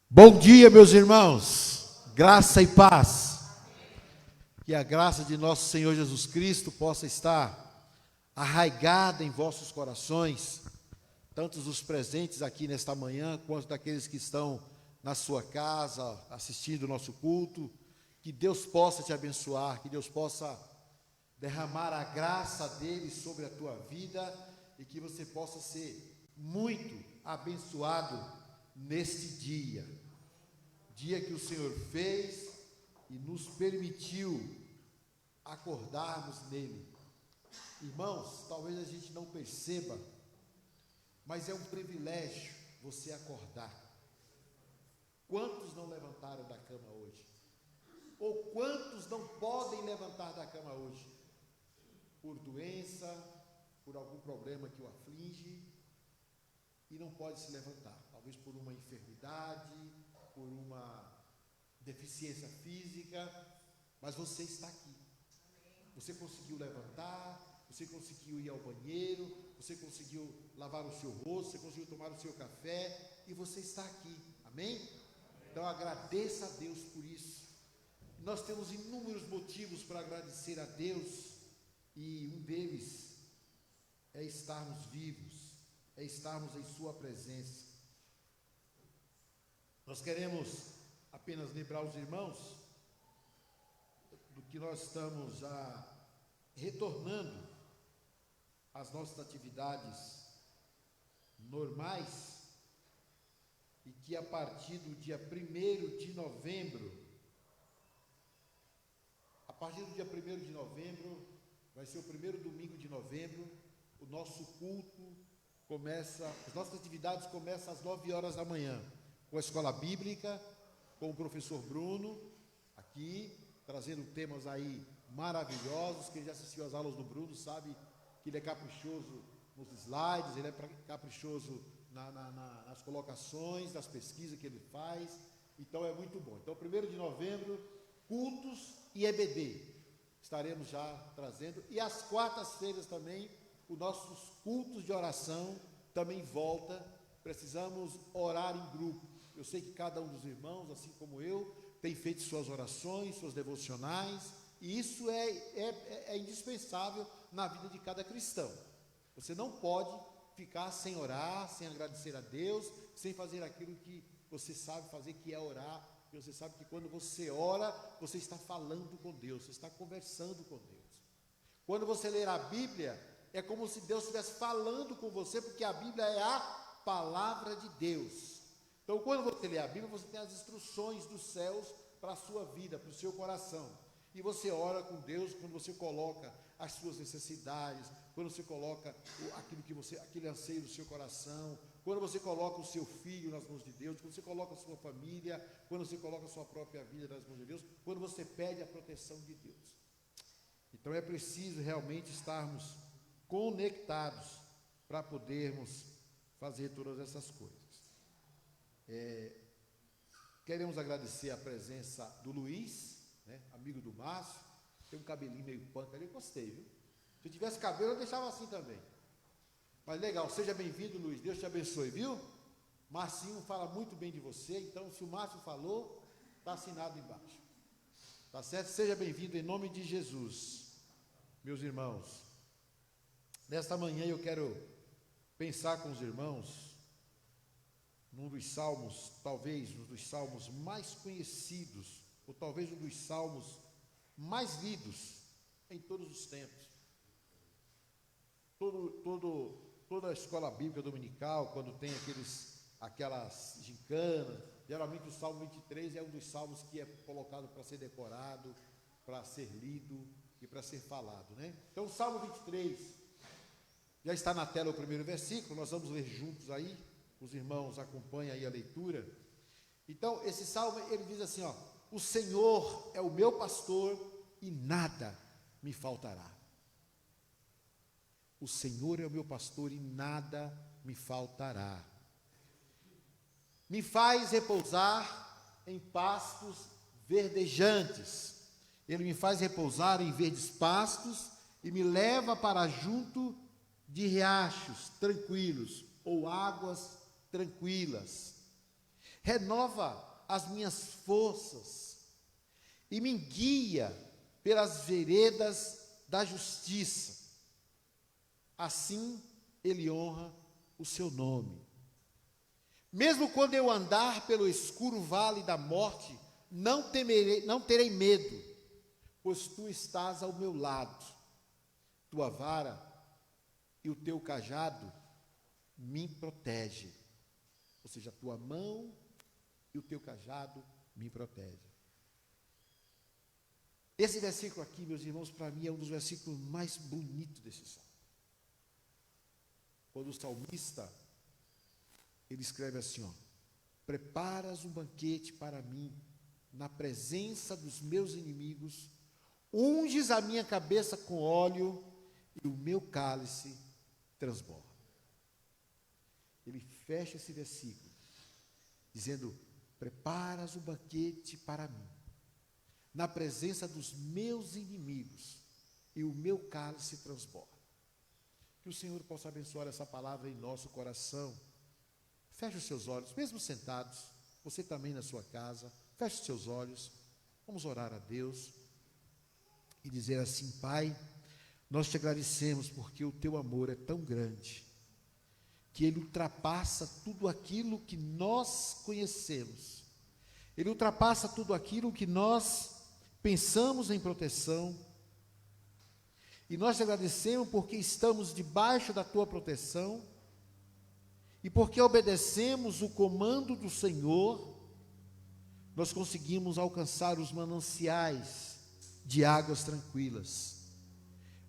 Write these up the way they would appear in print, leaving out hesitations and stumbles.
Bom dia, meus irmãos, graça e paz. Que a graça de nosso Senhor Jesus Cristo possa estar arraigada em vossos corações, tanto os presentes aqui nesta manhã, quanto daqueles que estão na sua casa, assistindo o nosso culto. Que Deus possa te abençoar, que Deus possa derramar a graça dele sobre a tua vida e que você possa ser muito abençoado neste dia que o Senhor fez e nos permitiu acordarmos nele. Irmãos, talvez a gente não perceba, mas é um privilégio você acordar. Quantos não levantaram da cama hoje? Ou quantos não podem levantar da cama hoje? Por doença, por algum problema que o aflige, e não pode se levantar. Talvez por uma enfermidade, por uma deficiência física, mas você está aqui. Você conseguiu levantar, você conseguiu ir ao banheiro, você conseguiu lavar o seu rosto, você conseguiu tomar o seu café, e você está aqui. Amém? Então agradeça a Deus por isso. Nós temos inúmeros motivos para agradecer a Deus, e um deles é estarmos vivos, é estarmos em sua presença. Nós queremos apenas lembrar os irmãos do que nós estamos já retornando às nossas atividades normais, e que a partir do dia 1º de novembro, vai ser o primeiro domingo de novembro, o nosso culto começa, as nossas atividades começam às 9 horas da manhã, com a escola bíblica, com o professor Bruno, aqui, trazendo temas aí maravilhosos. Quem já assistiu às aulas do Bruno sabe que ele é caprichoso nos slides, ele é caprichoso nas colocações, das pesquisas que ele faz, então é muito bom. Então, 1º de novembro, cultos e EBD, estaremos já trazendo, e às quartas-feiras também, os nossos cultos de oração também volta. Precisamos orar em grupo. Eu sei que cada um dos irmãos, assim como eu, tem feito suas orações, suas devocionais, e isso é indispensável na vida de cada cristão. Você não pode ficar sem orar, sem agradecer a Deus, sem fazer aquilo que você sabe fazer, que é orar. Porque você sabe que quando você ora, você está falando com Deus, você está conversando com Deus. Quando você ler a Bíblia, é como se Deus estivesse falando com você, porque a Bíblia é a palavra de Deus. Então, quando você lê a Bíblia, você tem as instruções dos céus para a sua vida, para o seu coração. E você ora com Deus quando você coloca as suas necessidades, quando você coloca aquele anseio do seu coração, quando você coloca o seu filho nas mãos de Deus, quando você coloca a sua família, quando você coloca a sua própria vida nas mãos de Deus, quando você pede a proteção de Deus. Então é preciso realmente estarmos conectados para podermos fazer todas essas coisas. Queremos agradecer a presença do Luiz, né, amigo do Márcio. Tem um cabelinho meio punk ali, eu gostei, viu? Se eu tivesse cabelo, eu deixava assim também. Mas legal, seja bem-vindo, Luiz, Deus te abençoe, viu? Marcinho fala muito bem de você, então se o Márcio falou, está assinado embaixo. Tá certo? Seja bem-vindo em nome de Jesus. Meus irmãos, nesta manhã eu quero pensar com os irmãos num dos salmos, talvez um dos salmos mais conhecidos, ou talvez um dos salmos mais lidos em todos os tempos. Toda a escola bíblica dominical, quando tem aquelas gincanas, geralmente o Salmo 23 é um dos salmos que é colocado para ser decorado, para ser lido e para ser falado, né? Então, o Salmo 23, já está na tela o primeiro versículo, nós vamos ler juntos aí, os irmãos acompanham aí a leitura. Então, esse salmo, ele diz assim, ó: o Senhor é o meu pastor e nada me faltará. O Senhor é o meu pastor e nada me faltará. Me faz repousar em pastos verdejantes. Ele me faz repousar em verdes pastos e me leva para junto de riachos tranquilos ou águas tranquilas. renova as minhas forças e me guia pelas veredas da justiça. Assim ele honra o seu nome. Mesmo quando eu andar pelo escuro vale da morte, não terei medo, pois tu estás ao meu lado. Tua vara e o teu cajado me protegem. Ou seja, a tua mão e o teu cajado me protegem. Esse versículo aqui, meus irmãos, para mim é um dos versículos mais bonitos desse salmo. Quando o salmista, ele escreve assim, ó: preparas um banquete para mim, na presença dos meus inimigos, unges a minha cabeça com óleo, e o meu cálice transborda. Ele fecha esse versículo, dizendo: preparas um banquete para mim, na presença dos meus inimigos, e o meu cálice transborda. Que o Senhor possa abençoar essa palavra em nosso coração. Feche os seus olhos, mesmo sentados, você também na sua casa, feche os seus olhos, vamos orar a Deus e dizer assim: Pai, nós te agradecemos porque o teu amor é tão grande, que ele ultrapassa tudo aquilo que nós conhecemos, ele ultrapassa tudo aquilo que nós pensamos em proteção, e nós te agradecemos porque estamos debaixo da tua proteção, e porque obedecemos o comando do Senhor, nós conseguimos alcançar os mananciais de águas tranquilas.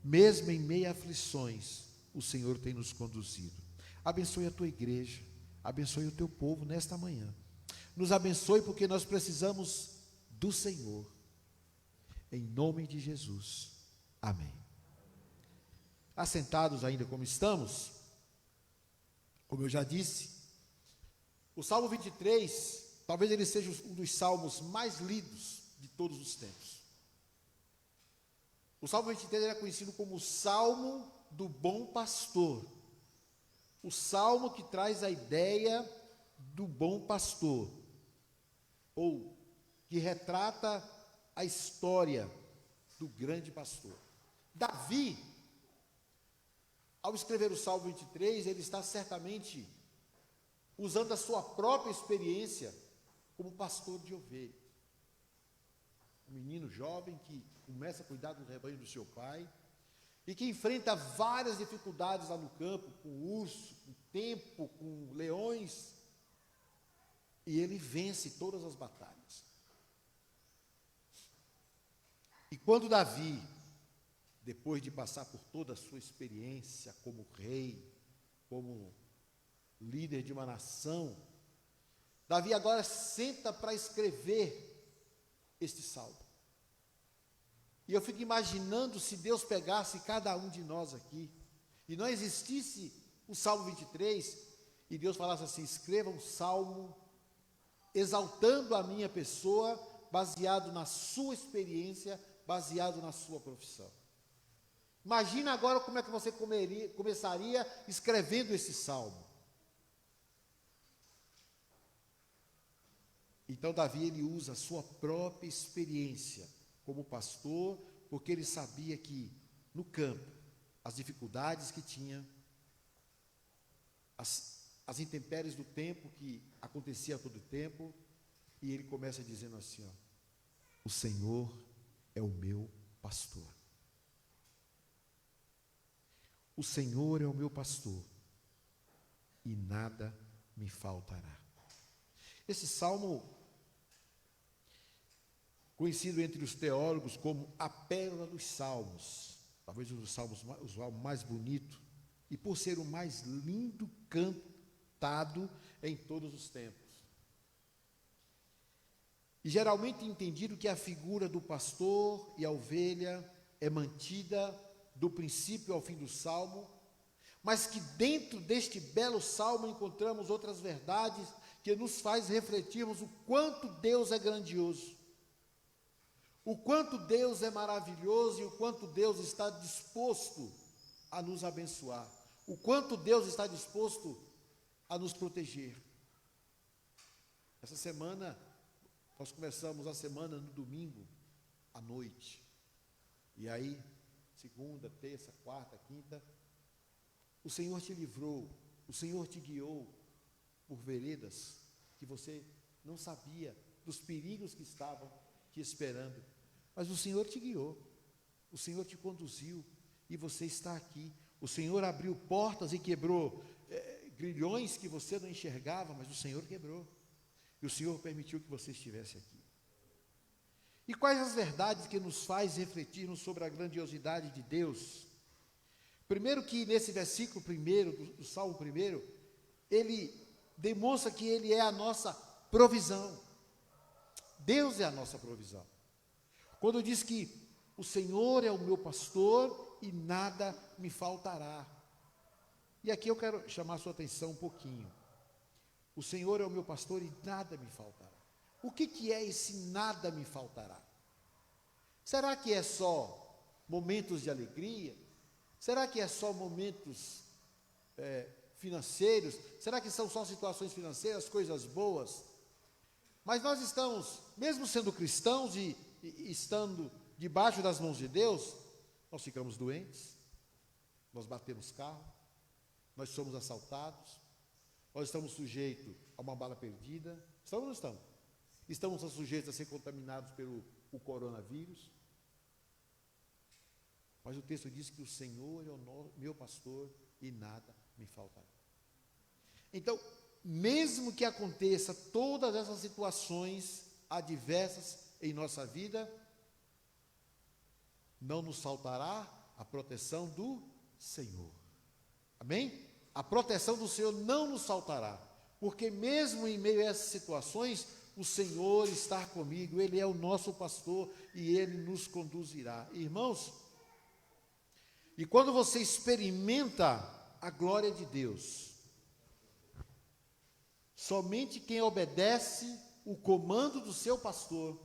Mesmo em meio a aflições, o Senhor tem nos conduzido. Abençoe a tua igreja, abençoe o teu povo nesta manhã. Nos abençoe porque nós precisamos do Senhor. Em nome de Jesus. Amém. Assentados ainda como estamos, como eu já disse, o Salmo 23, talvez ele seja um dos salmos mais lidos de todos os tempos. O Salmo 23 era conhecido como o Salmo do Bom Pastor. O Salmo que traz a ideia do bom pastor, ou que retrata a história do grande pastor. Davi, ao escrever o Salmo 23, ele está certamente usando a sua própria experiência como pastor de ovelhas. Um menino jovem que começa a cuidar do rebanho do seu pai e que enfrenta várias dificuldades lá no campo, com urso, com tempo, com leões, e ele vence todas as batalhas. E quando Davi, depois de passar por toda a sua experiência como rei, como líder de uma nação, Davi agora senta para escrever este salmo. E eu fico imaginando se Deus pegasse cada um de nós aqui, e não existisse o Salmo 23, e Deus falasse assim: escreva um salmo exaltando a minha pessoa, baseado na sua experiência, baseado na sua profissão. Imagina agora como é que você começaria escrevendo esse salmo. Então Davi, ele usa a sua própria experiência como pastor, porque ele sabia que no campo, as dificuldades que tinha, as intempéries do tempo que acontecia a todo tempo, e ele começa dizendo assim, ó: o Senhor é o meu pastor. O Senhor é o meu pastor, e nada me faltará. Esse salmo, conhecido entre os teólogos como a pérola dos salmos, talvez um dos salmos mais bonito, e por ser o mais lindo cantado em todos os tempos. E geralmente entendido que a figura do pastor e a ovelha é mantida do princípio ao fim do salmo, mas que dentro deste belo salmo encontramos outras verdades que nos faz refletirmos o quanto Deus é grandioso, o quanto Deus é maravilhoso e o quanto Deus está disposto a nos abençoar, o quanto Deus está disposto a nos proteger. Essa semana, nós começamos a semana no domingo, à noite. E aí, segunda, terça, quarta, quinta, o Senhor te livrou, o Senhor te guiou por veredas que você não sabia, dos perigos que estavam te esperando. Mas o Senhor te guiou, o Senhor te conduziu, e você está aqui. O Senhor abriu portas e quebrou grilhões que você não enxergava, mas o Senhor quebrou. E o Senhor permitiu que você estivesse aqui. E quais as verdades que nos faz refletirmos sobre a grandiosidade de Deus? Primeiro que nesse versículo primeiro, do Salmo primeiro, ele demonstra que Ele é a nossa provisão. Deus é a nossa provisão. Quando diz que o Senhor é o meu pastor e nada me faltará. E aqui eu quero chamar a sua atenção um pouquinho. O Senhor é o meu pastor e nada me faltará. O que é esse nada me faltará? Será que é só momentos de alegria? Será que é só momentos financeiros? Será que são só situações financeiras, coisas boas? Mas nós estamos, mesmo sendo cristãos e estando debaixo das mãos de Deus, nós ficamos doentes, nós batemos carro, nós somos assaltados, nós estamos sujeitos a uma bala perdida. Estamos ou não estamos? Estamos sujeitos a ser contaminados pelo coronavírus. Mas o texto diz que o Senhor é o meu pastor e nada me faltará. Então, mesmo que aconteça todas essas situações adversas em nossa vida, não nos faltará a proteção do Senhor. Amém? A proteção do Senhor não nos faltará, porque mesmo em meio a essas situações, o Senhor está comigo, Ele é o nosso pastor e Ele nos conduzirá. Irmãos, e quando você experimenta a glória de Deus, somente quem obedece o comando do seu pastor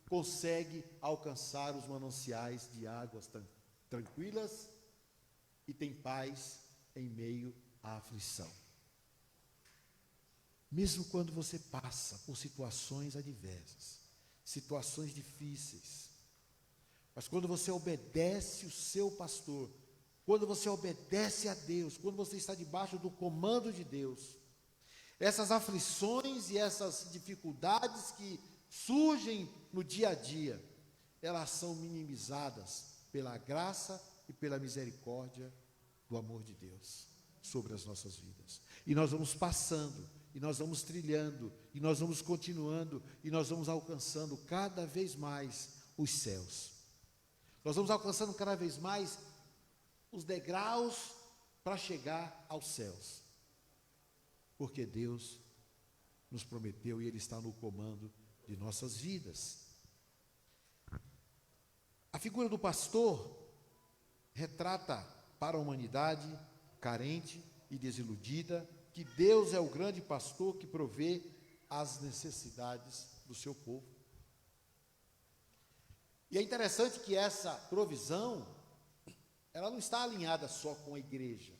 consegue alcançar os mananciais de águas tranquilas e tem paz em meio à aflição. Mesmo quando você passa por situações adversas, situações difíceis, mas quando você obedece o seu pastor, quando você obedece a Deus, quando você está debaixo do comando de Deus, essas aflições e essas dificuldades que surgem no dia a dia, elas são minimizadas pela graça e pela misericórdia do amor de Deus sobre as nossas vidas. E nós vamos passando, e nós vamos trilhando, e nós vamos continuando, e nós vamos alcançando cada vez mais os céus. Nós vamos alcançando cada vez mais os degraus para chegar aos céus. Porque Deus nos prometeu e Ele está no comando de nossas vidas. A figura do pastor retrata para a humanidade carente e desiludida que Deus é o grande pastor que provê as necessidades do seu povo. E é interessante que essa provisão, ela não está alinhada só com a igreja,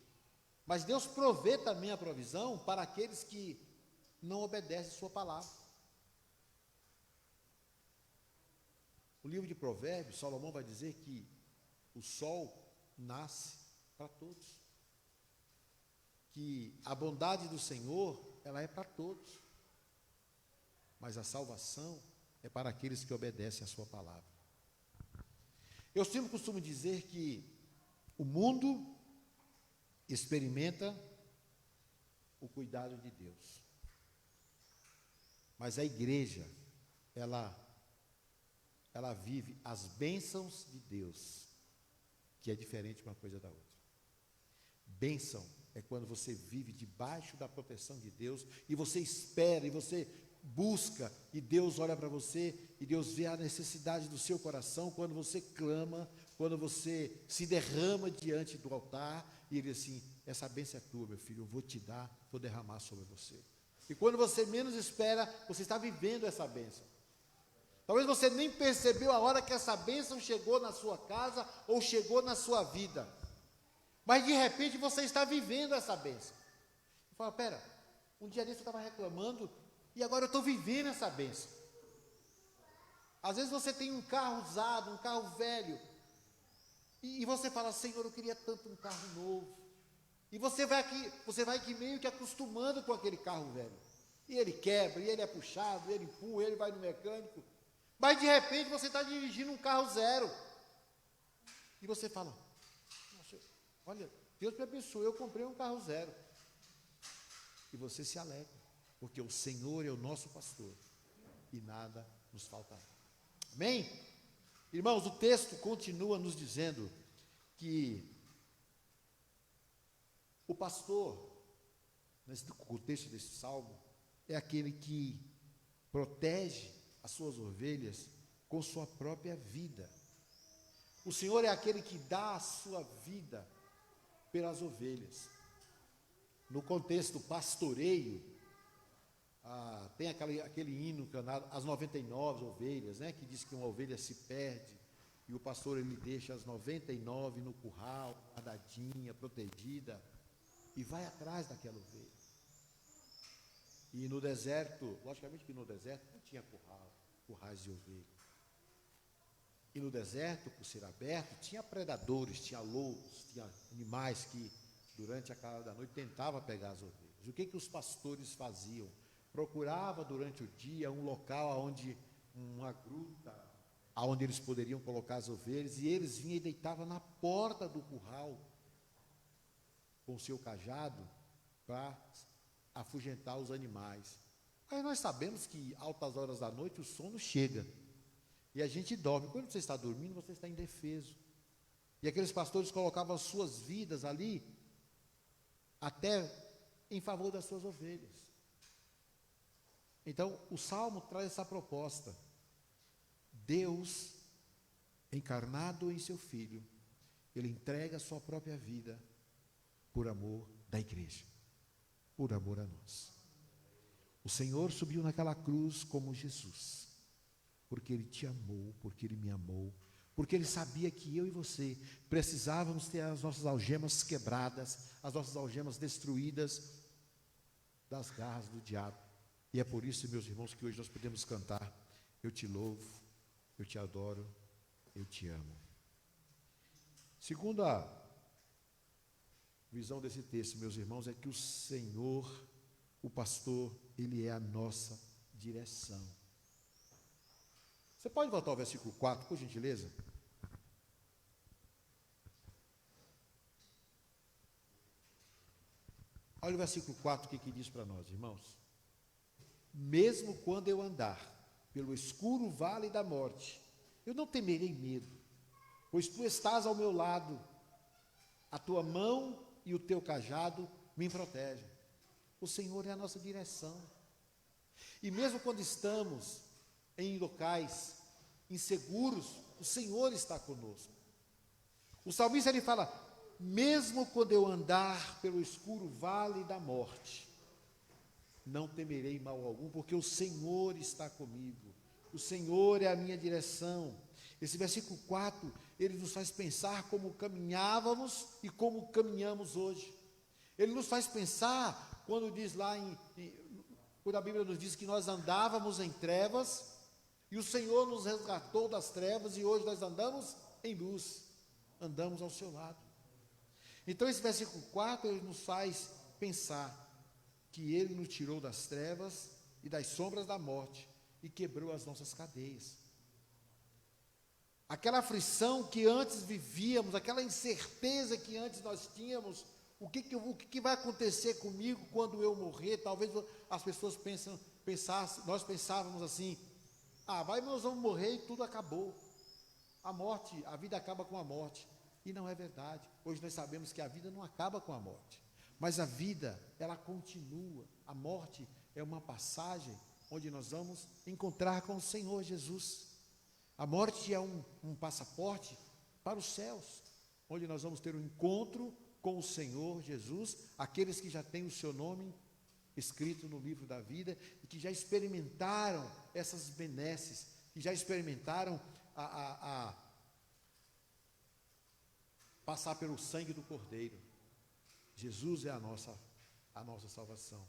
mas Deus provê também a provisão para aqueles que não obedecem a sua palavra. O livro de Provérbios, Salomão vai dizer que o sol nasce para todos, que a bondade do Senhor, ela é para todos, mas a salvação é para aqueles que obedecem a sua palavra. Eu sempre costumo dizer que o mundo experimenta o cuidado de Deus, mas a igreja, ela vive as bênçãos de Deus, que é diferente uma coisa da outra. Bênção é quando você vive debaixo da proteção de Deus, e você espera, e você busca, e Deus olha para você, e Deus vê a necessidade do seu coração, quando você clama, quando você se derrama diante do altar, e Ele diz assim, essa bênção é tua, meu filho, eu vou te dar, vou derramar sobre você. E quando você menos espera, você está vivendo essa bênção. Talvez você nem percebeu a hora que essa bênção chegou na sua casa, ou chegou na sua vida, mas de repente você está vivendo essa bênção. Fala, pera, um dia desse eu estava reclamando E agora eu estou vivendo essa bênção. Às vezes você tem um carro usado, um carro velho, e você fala, Senhor, eu queria tanto um carro novo. E você vai aqui meio que acostumando com aquele carro velho. E ele quebra, e ele é puxado, ele empurra, ele vai no mecânico. Mas de repente você está dirigindo um carro zero. E você fala, nossa, olha, Deus me abençoe, eu comprei um carro zero. E você se alegra, porque o Senhor é o nosso pastor, e nada nos faltará. Amém? Irmãos, o texto continua nos dizendo que o pastor, nesse contexto desse salmo, é aquele que protege as suas ovelhas com sua própria vida. O Senhor é aquele que dá a sua vida pelas ovelhas. No contexto pastoreio, tem aquele hino canado, as 99 ovelhas, né, que diz que uma ovelha se perde, e o pastor ele deixa as 99 no curral, guardadinha, protegida, e vai atrás daquela ovelha. E no deserto, logicamente que no deserto não tinha currais de ovelha. E no deserto, por ser aberto, tinha predadores, tinha lobos, tinha animais que durante a calada da noite tentavam pegar as ovelhas. O que os pastores faziam? Procurava durante o dia um local onde, uma gruta, onde eles poderiam colocar as ovelhas, e eles vinham e deitavam na porta do curral, com o seu cajado, para afugentar os animais. Aí nós sabemos que altas horas da noite o sono chega, e a gente dorme. Quando você está dormindo, você está indefeso. E aqueles pastores colocavam as suas vidas ali, até em favor das suas ovelhas. Então, o Salmo traz essa proposta. Deus, encarnado em seu Filho, Ele entrega a sua própria vida por amor da igreja, por amor a nós. O Senhor subiu naquela cruz como Jesus, porque Ele te amou, porque Ele me amou, porque Ele sabia que eu e você precisávamos ter as nossas algemas quebradas, as nossas algemas destruídas das garras do diabo. E é por isso, meus irmãos, que hoje nós podemos cantar: eu te louvo, eu te adoro, eu te amo. Segunda visão desse texto, meus irmãos, é que o Senhor, o pastor, Ele é a nossa direção. Você pode voltar ao versículo 4, por gentileza? Olha o versículo 4, o que diz para nós, irmãos. Mesmo quando eu andar pelo escuro vale da morte, eu não temerei medo, pois tu estás ao meu lado, a tua mão e o teu cajado me protegem. O Senhor é a nossa direção. E mesmo quando estamos em locais inseguros, o Senhor está conosco. O salmista ele fala: mesmo quando eu andar pelo escuro vale da morte, não temerei mal algum, porque o Senhor está comigo. O Senhor é a minha direção. Esse versículo 4, ele nos faz pensar como caminhávamos e como caminhamos hoje. Ele nos faz pensar, quando diz lá, quando a Bíblia nos diz que nós andávamos em trevas, e o Senhor nos resgatou das trevas, e hoje nós andamos em luz, andamos ao seu lado. Então esse versículo 4, ele nos faz pensar que Ele nos tirou das trevas e das sombras da morte e quebrou as nossas cadeias. Aquela aflição que antes vivíamos, aquela incerteza que antes nós tínhamos, o que vai acontecer comigo quando eu morrer? Talvez as pessoas nós pensávamos assim: nós vamos morrer e tudo acabou. A morte, a vida acaba com a morte. E não é verdade. Hoje nós sabemos que a vida não acaba com a morte, mas a vida, ela continua. A morte é uma passagem onde nós vamos encontrar com o Senhor Jesus. A morte é um passaporte para os céus, onde nós vamos ter um encontro com o Senhor Jesus, aqueles que já têm o seu nome escrito no livro da vida e que já experimentaram essas benesses, que já experimentaram passar pelo sangue do Cordeiro. Jesus é a nossa salvação.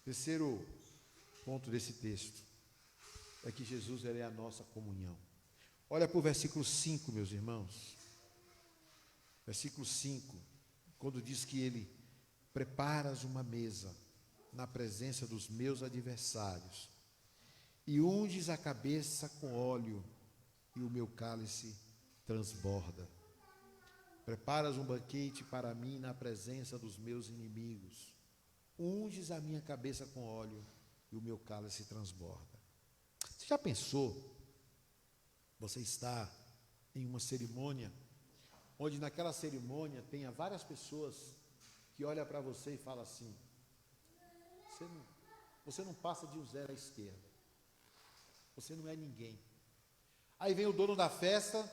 Terceiro ponto desse texto é que Jesus ele é a nossa comunhão. Olha para o versículo 5, meus irmãos. Versículo 5, quando diz que ele preparas uma mesa na presença dos meus adversários e unges a cabeça com óleo e o meu cálice transborda. Preparas um banquete para mim na presença dos meus inimigos. Unges a minha cabeça com óleo e o meu cálice transborda. Você já pensou? Você está em uma cerimônia, onde naquela cerimônia tenha várias pessoas que olham para você e falam assim, você não passa de um zero à esquerda, você não é ninguém. Aí vem o dono da festa,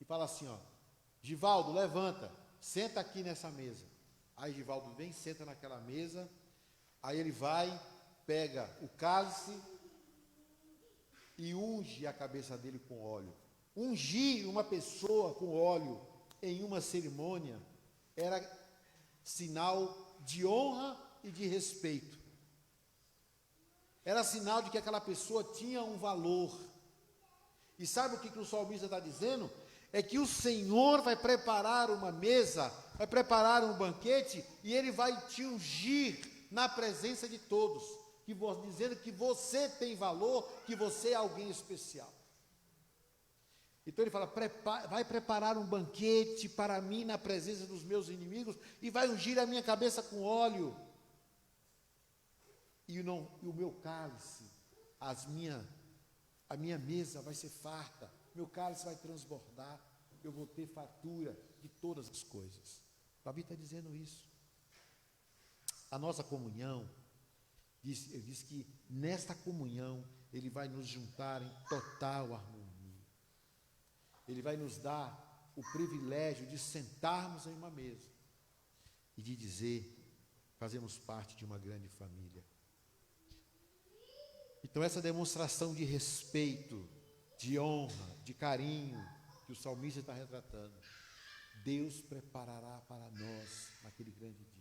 e fala assim, ó, Givaldo, levanta, senta aqui nessa mesa. Aí Givaldo vem, senta naquela mesa, aí ele vai, pega o cálice e unge a cabeça dele com óleo. Ungir uma pessoa com óleo em uma cerimônia era sinal de honra e de respeito. Era sinal de que aquela pessoa tinha um valor. E sabe o que o salmista está dizendo? É que o Senhor vai preparar uma mesa, vai preparar um banquete, e Ele vai te ungir na presença de todos, dizendo que você tem valor, que você é alguém especial. Então ele fala, vai preparar um banquete para mim na presença dos meus inimigos, e vai ungir a minha cabeça com óleo, e o meu cálice, a minha mesa vai ser farta, meu cálice vai transbordar, eu vou ter fartura de todas as coisas. Davi está dizendo isso. A nossa comunhão, ele diz que nesta comunhão, ele vai nos juntar em total harmonia. Ele vai nos dar o privilégio de sentarmos em uma mesa e de dizer, fazemos parte de uma grande família. Então essa demonstração de respeito, de honra, de carinho, que o salmista está retratando, Deus preparará para nós naquele grande dia.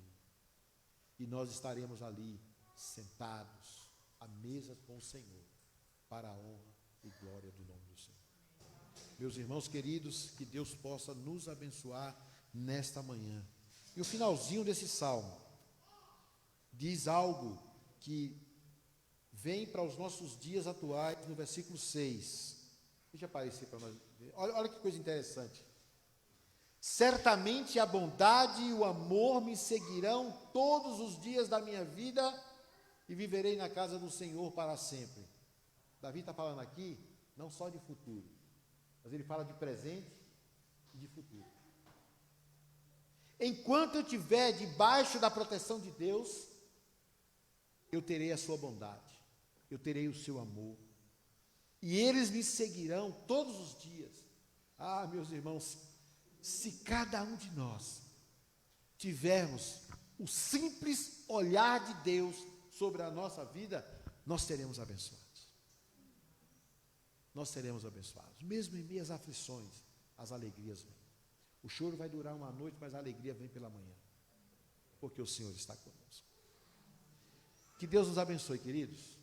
E nós estaremos ali, sentados, à mesa com o Senhor, para a honra e glória do nome do Senhor. Meus irmãos queridos, que Deus possa nos abençoar nesta manhã. E o finalzinho desse salmo diz algo que vem para os nossos dias atuais, no versículo 6. Deixa aparecer para nós ver. Olha que coisa interessante. Certamente a bondade e o amor me seguirão todos os dias da minha vida e viverei na casa do Senhor para sempre. Davi está falando aqui, não só de futuro, mas ele fala de presente e de futuro. Enquanto eu estiver debaixo da proteção de Deus, eu terei a sua bondade, eu terei o seu amor, e eles me seguirão todos os dias. Ah, meus irmãos, se cada um de nós tivermos o simples olhar de Deus sobre a nossa vida, nós seremos abençoados. Nós seremos abençoados. Mesmo em meio às aflições, as alegrias vêm. O choro vai durar uma noite, mas a alegria vem pela manhã, porque o Senhor está conosco. Que Deus nos abençoe, queridos.